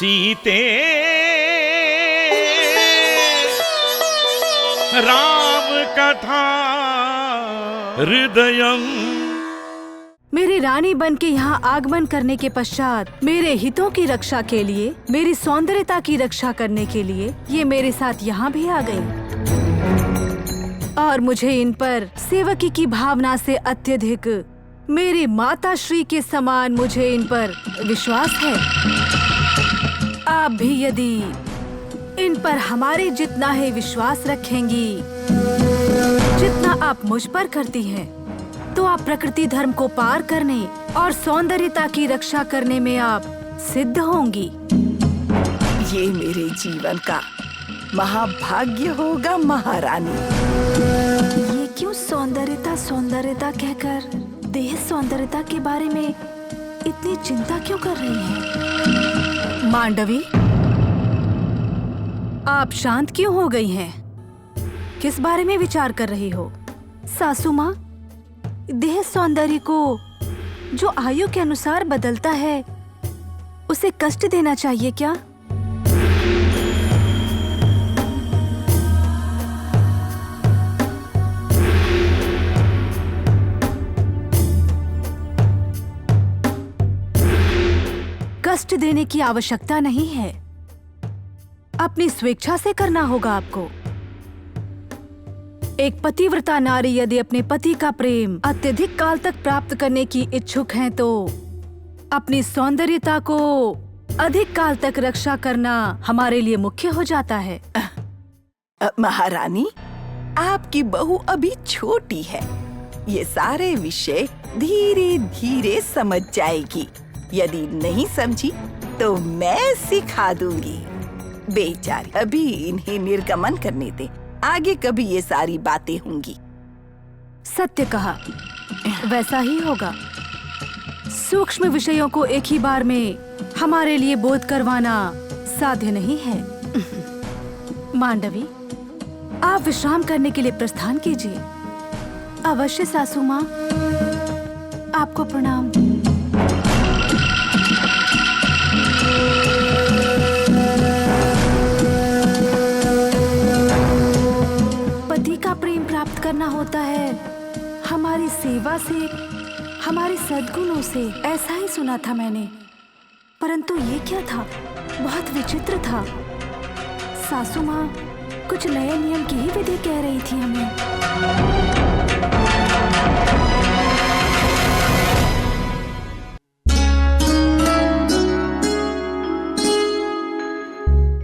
सीते राम कथा हृदयम। मेरी रानी बन के यहाँ आगमन करने के पश्चात मेरे हितों की रक्षा के लिए, मेरी सौंदर्यता की रक्षा करने के लिए ये मेरे साथ यहाँ भी आ गई और मुझे इन पर सेवकी की भावना से अत्यधिक मेरी माता श्री के समान मुझे इन पर विश्वास है। आप भी यदि इन पर हमारे जितना ही विश्वास रखेंगी जितना आप मुझ पर करती हैं, तो आप प्रकृति धर्म को पार करने और सौंदर्यता की रक्षा करने में आप सिद्ध होंगी। ये मेरे जीवन का महाभाग्य होगा महारानी। ये क्यों सौंदर्यता सौंदर्यता कहकर देह सौंदर्यता के बारे में इतनी चिंता क्यों कर रही हैं? मांडवी, आप शांत क्यों हो गई हैं? किस बारे में विचार कर रही हो? सासू माँ, देह सौंदर्य को जो आयु के अनुसार बदलता है उसे कष्ट देना चाहिए क्या? कष्ट देने की आवश्यकता नहीं है, अपनी स्वेच्छा से करना होगा आपको। एक पतिव्रता नारी यदि अपने पति का प्रेम अत्यधिक काल तक प्राप्त करने की इच्छुक हैं, तो अपनी सौंदर्यता को अधिक काल तक रक्षा करना हमारे लिए मुख्य हो जाता है। महारानी, आपकी बहू अभी छोटी है, ये सारे विषय धीरे धीरे समझ जाएगी। यदि नहीं समझी तो मैं सिखा दूंगी। बेचारी, अभी इन्हें निर्गमन करने दे, आगे कभी ये सारी बातें होंगी। सत्य कहा, वैसा ही होगा। सूक्ष्म विषयों को एक ही बार में हमारे लिए बोध करवाना साध्य नहीं है। मांडवी, आप विश्राम करने के लिए प्रस्थान कीजिए। अवश्य सासू माँ, आपको प्रणाम। पति का प्रेम प्राप्त करना होता है हमारी सेवा से, हमारे सद्गुणों से, ऐसा ही सुना था मैंने। परंतु ये क्या था? बहुत विचित्र था। सासू माँ कुछ नए नियम की ही विधि कह रही थी हमें।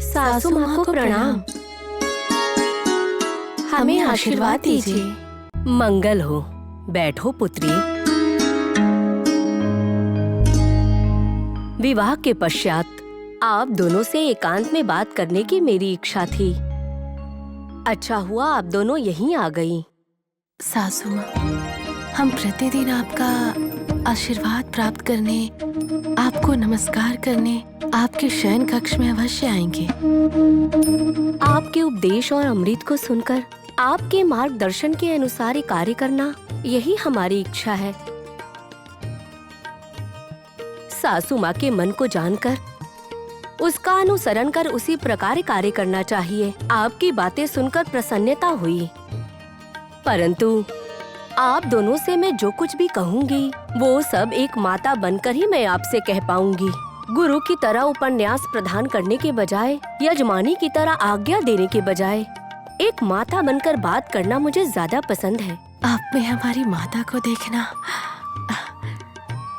सासू माँ को प्रणाम। हमें आशीर्वाद दीजिए। मंगल हो। बैठो पुत्री। विवाह के पश्चात आप दोनों से एकांत में बात करने की मेरी इच्छा थी। अच्छा हुआ आप दोनों यहीं आ गई। सासू माँ, हम प्रतिदिन आपका आशीर्वाद प्राप्त करने, आपको नमस्कार करने आपके शयन कक्ष में अवश्य आएंगे। आपके उपदेश और अमृत को सुनकर आपके मार्गदर्शन के अनुसार ही कार्य करना, यही हमारी इच्छा है। सासू माँ के मन को जानकर उसका अनुसरण कर उसी प्रकार कार्य करना चाहिए। आपकी बातें सुनकर प्रसन्नता हुई, परंतु आप दोनों से मैं जो कुछ भी कहूँगी वो सब एक माता बनकर ही मैं आपसे कह पाऊंगी। गुरु की तरह उपन्यास प्रदान करने के बजाय, यजमानी की तरह आज्ञा देने के बजाय एक माता बनकर बात करना मुझे ज्यादा पसंद है। आप में हमारी माता को देखना,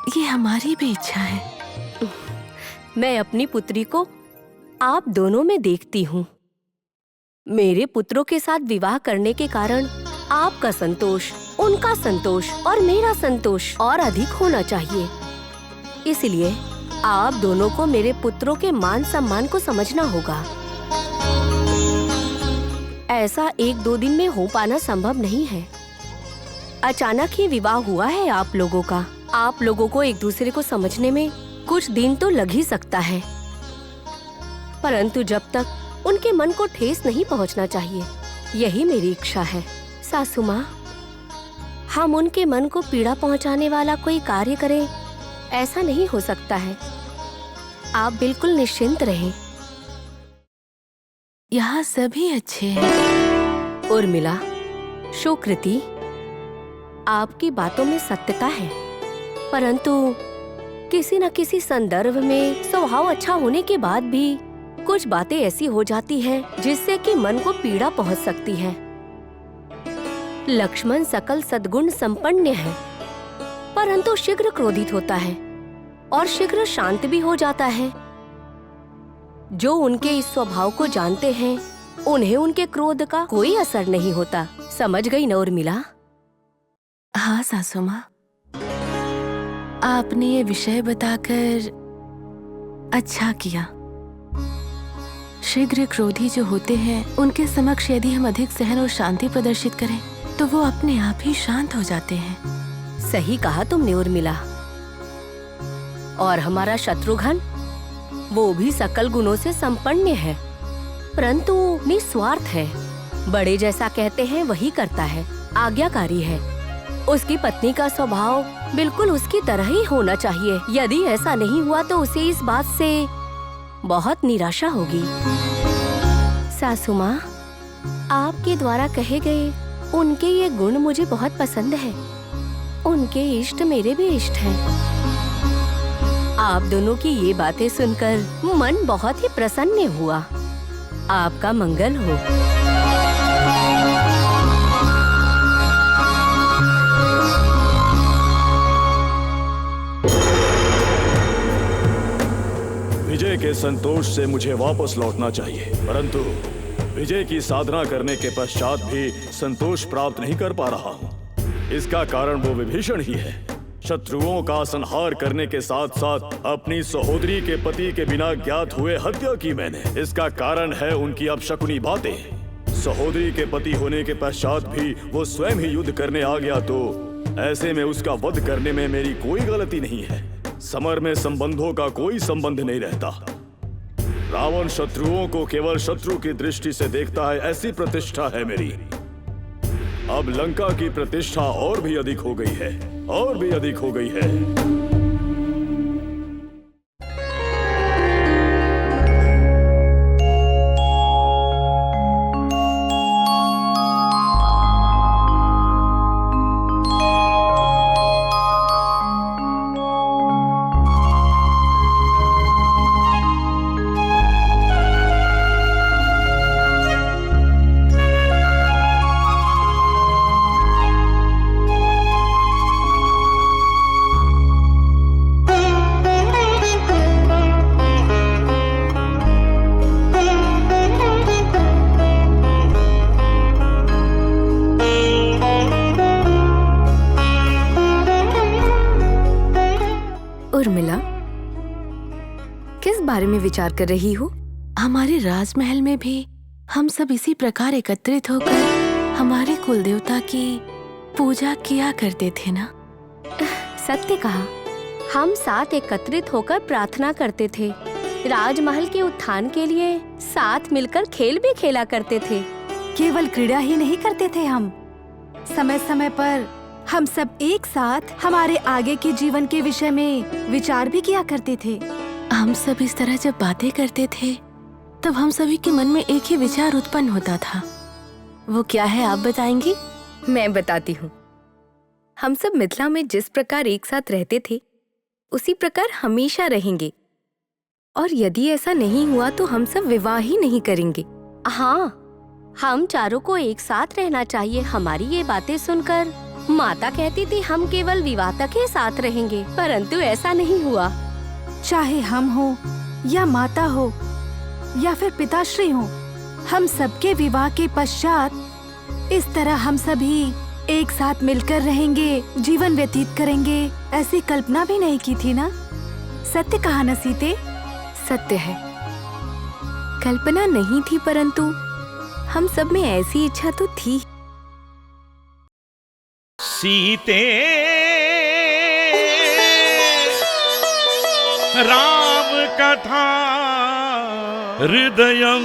ये हमारी भी इच्छा है। मैं अपनी पुत्री को आप दोनों में देखती हूँ। मेरे पुत्रों के साथ विवाह करने के कारण आपका संतोष, उनका संतोष और मेरा संतोष और अधिक होना चाहिए। इसलिए आप दोनों को मेरे पुत्रों के मान सम्मान को समझना होगा। ऐसा एक दो दिन में हो पाना संभव नहीं है। अचानक ही विवाह हुआ है आप लोगों का। आप लोगों को एक दूसरे को समझने में कुछ दिन तो लग ही सकता है, परंतु जब तक उनके मन को ठेस नहीं पहुंचना चाहिए, यही मेरी इच्छा है। सासू माँ, हम उनके मन को पीड़ा पहुंचाने वाला कोई कार्य करें, ऐसा नहीं हो सकता है। आप बिल्कुल निश्चिंत रहें। यहाँ सभी अच्छे हैं। उर्मिला, सुकृति, आपकी बातों में सत्यता है, परंतु किसी न किसी संदर्भ में स्वभाव अच्छा होने के बाद भी कुछ बातें ऐसी हो जाती हैं जिससे कि मन को पीड़ा पहुंच सकती है। लक्ष्मण सकल सद्गुण संपन्न है, परंतु शीघ्र क्रोधित होता है और शीघ्र शांत भी हो जाता है। जो उनके इस स्वभाव को जानते हैं, उन्हें उनके क्रोध का कोई असर नहीं होता। समझ गई न उर्मिला? हाँ सासू माँ, आपने ये विषय बताकर अच्छा किया। शीघ्र क्रोधी जो होते हैं, उनके समक्ष यदि हम अधिक सहन और शांति प्रदर्शित करें तो वो अपने आप ही शांत हो जाते हैं। सही कहा तुमने उर्मिला। और हमारा शत्रुघ्न, वो भी सकल गुणों से संपन्न है, परंतु निस्वार्थ है। बड़े जैसा कहते हैं वही करता है, आज्ञाकारी है। उसकी पत्नी का स्वभाव बिल्कुल उसकी तरह ही होना चाहिए। यदि ऐसा नहीं हुआ तो उसे इस बात से बहुत निराशा होगी। सासू माँ, आपके द्वारा कहे गए उनके ये गुण मुझे बहुत पसंद है। उनके इष्ट मेरे भी इष्ट हैं। आप दोनों की ये बातें सुनकर मन बहुत ही प्रसन्न हुआ। आपका मंगल हो। विजय के संतोष से मुझे वापस लौटना चाहिए, परंतु विजय की साधना करने के पश्चात भी संतोष प्राप्त नहीं कर पा रहा हूँ। इसका कारण वो विभीषण ही है। शत्रुओं का संहार करने के साथ साथ अपनी सहोदरी के पति के बिना ज्ञात हुए हत्या की मैंने। इसका कारण है उनकी अपशकुनी बातें। सहोदरी के पति होने के पश्चात भी वो स्वयं ही युद्ध करने आ गया, तो ऐसे में उसका वध करने में मेरी कोई गलती नहीं है। समर में संबंधों का कोई संबंध नहीं रहता। रावण शत्रुओं को केवल शत्रु की दृष्टि से देखता है, ऐसी प्रतिष्ठा है मेरी। अब लंका की प्रतिष्ठा और भी अधिक हो गई है, और भी अधिक हो गई है। उर्मिला, किस बारे में विचार कर रही हो? हमारे राजमहल में भी हम सब इसी प्रकार एकत्रित होकर हमारे कुल देवता की पूजा किया करते थे ना? सत्य कहा। हम साथ एकत्रित होकर प्रार्थना करते थे। राजमहल के उत्थान के लिए साथ मिलकर खेल भी खेला करते थे। केवल क्रीड़ा ही नहीं करते थे हम, समय समय पर हम सब एक साथ हमारे आगे के जीवन के विषय में विचार भी किया करते थे। हम सब इस तरह जब बातें करते थे तब हम सभी के मन में एक ही विचार उत्पन्न होता था। वो क्या है, आप बताएंगी? मैं बताती हूँ। हम सब मिथिला में जिस प्रकार एक साथ रहते थे, उसी प्रकार हमेशा रहेंगे। और यदि ऐसा नहीं हुआ तो हम सब विवाह ही नहीं करेंगे। हाँ, हम चारों को एक साथ रहना चाहिए। हमारी ये बातें सुनकर माता कहती थी हम केवल विवाह तक ही साथ रहेंगे, परंतु ऐसा नहीं हुआ। चाहे हम हो या माता हो या फिर पिताश्री हो, हम सबके विवाह के पश्चात इस तरह हम सभी एक साथ मिलकर रहेंगे, जीवन व्यतीत करेंगे, ऐसी कल्पना भी नहीं की थी ना? सत्य कहा न सीते? सत्य है, कल्पना नहीं थी, परंतु हम सब में ऐसी इच्छा तो थी। सीते राम कथा हृदयं